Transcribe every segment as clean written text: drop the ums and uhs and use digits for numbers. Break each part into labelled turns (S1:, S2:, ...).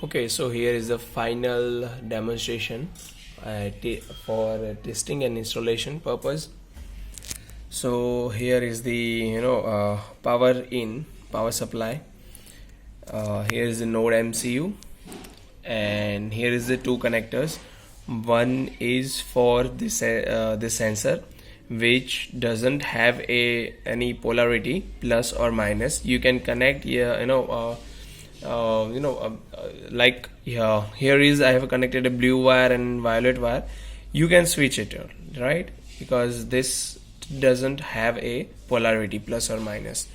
S1: Okay, so here is the final demonstration for testing and installation purpose. So here is the power supply. Here is the node MCU, and here is the two connectors. One is for the sensor, which doesn't have any polarity plus or minus. You can connect like here is I have connected a blue wire and violet wire. You can switch it, right? Because this doesn't have a polarity plus or minus,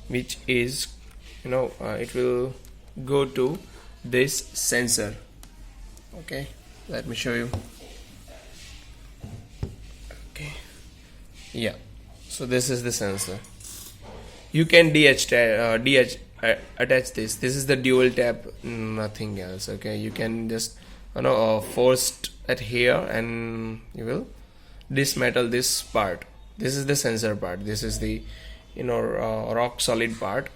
S1: which is it will go to this sensor. Okay, let me show you. Okay, yeah, so this is the sensor. You can attach this. This is the dual tap, nothing else. Okay, you can just force it here and you will dismantle this part. This is the sensor part. This is the rock solid part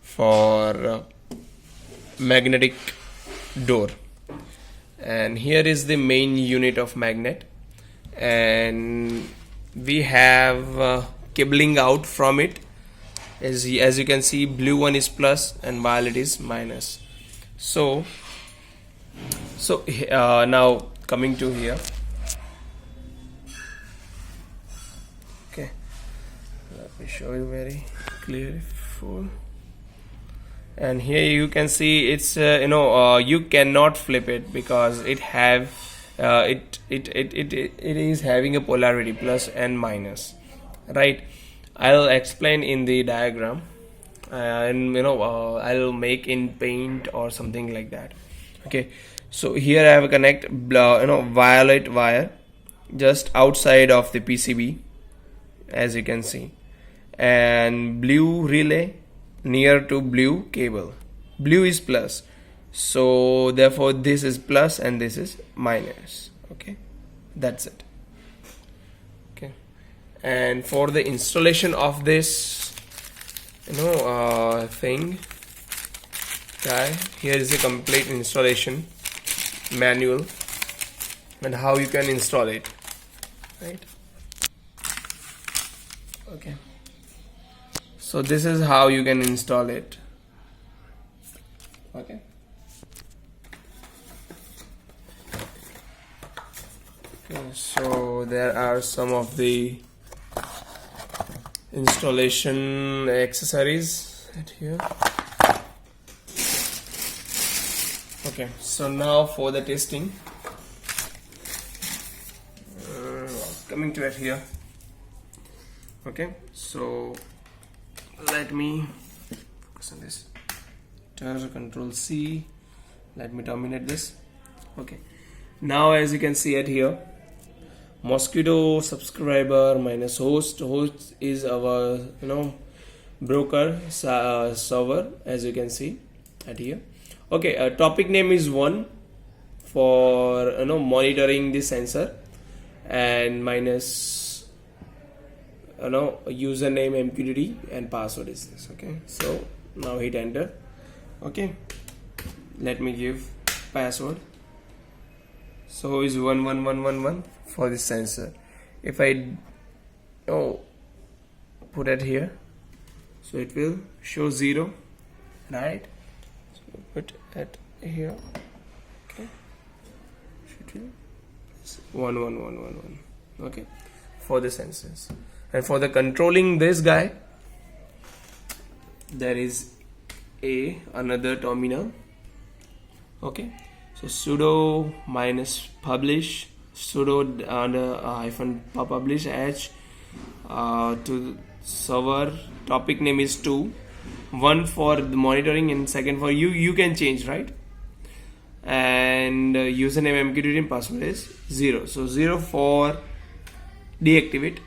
S1: for magnetic door. And here is the main unit of magnet, and we have cabling out from it. As you can see, blue one is plus and violet is minus. So now coming to here. Okay, let me show you very clearly. And here you can see it's you cannot flip it because it is having a polarity plus and minus, right? I'll explain in the diagram, and I'll make in paint or something like that. Okay, so here I have connect violet wire just outside of the PCB, as you can see, and blue relay near to blue cable. Blue is plus, so therefore this is plus and this is minus. Okay, that's it. Okay, and for the installation of this thing guy, here is the complete installation manual and how you can install it, right? Okay, so this is how you can install it. Okay, so there are some of the installation accessories right here. Okay, so now for the testing, coming to it here. Okay, so let me focus on this. Control C. Let me terminate this. Okay, now as you can see it here, mosquito subscriber minus host. Host is our broker server, as you can see at here. Okay, topic name is 1 for monitoring the sensor, and minus username MQTT and password is this. Okay, so now hit enter. Okay, let me give password. So is 11111 for the sensor. If I put it here, so it will show 0, right? So put it here. Okay, should be 11111. Okay, for the sensors. And for the controlling this guy, there is another terminal. Okay, so sudo minus publish, sudo under hyphen publish h to server. Topic name is 2, 1 for the monitoring and second for you can change, right? And username MQTT and password is 0. So 0 for deactivate,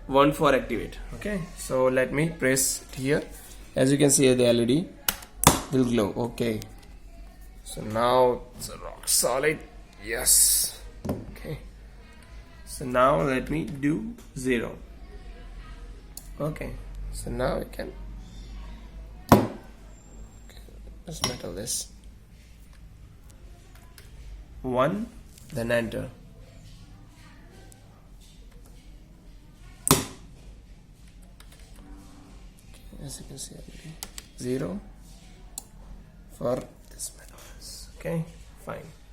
S1: 1 for activate. Okay, so let me press it here. As you can see, the LED will glow. Okay, so now it's a rock solid. Yes. Okay, so now let me do 0. Okay, so now we can let's metal this. 1, then enter. As you can see, 0 for this metaphors. Okay, fine.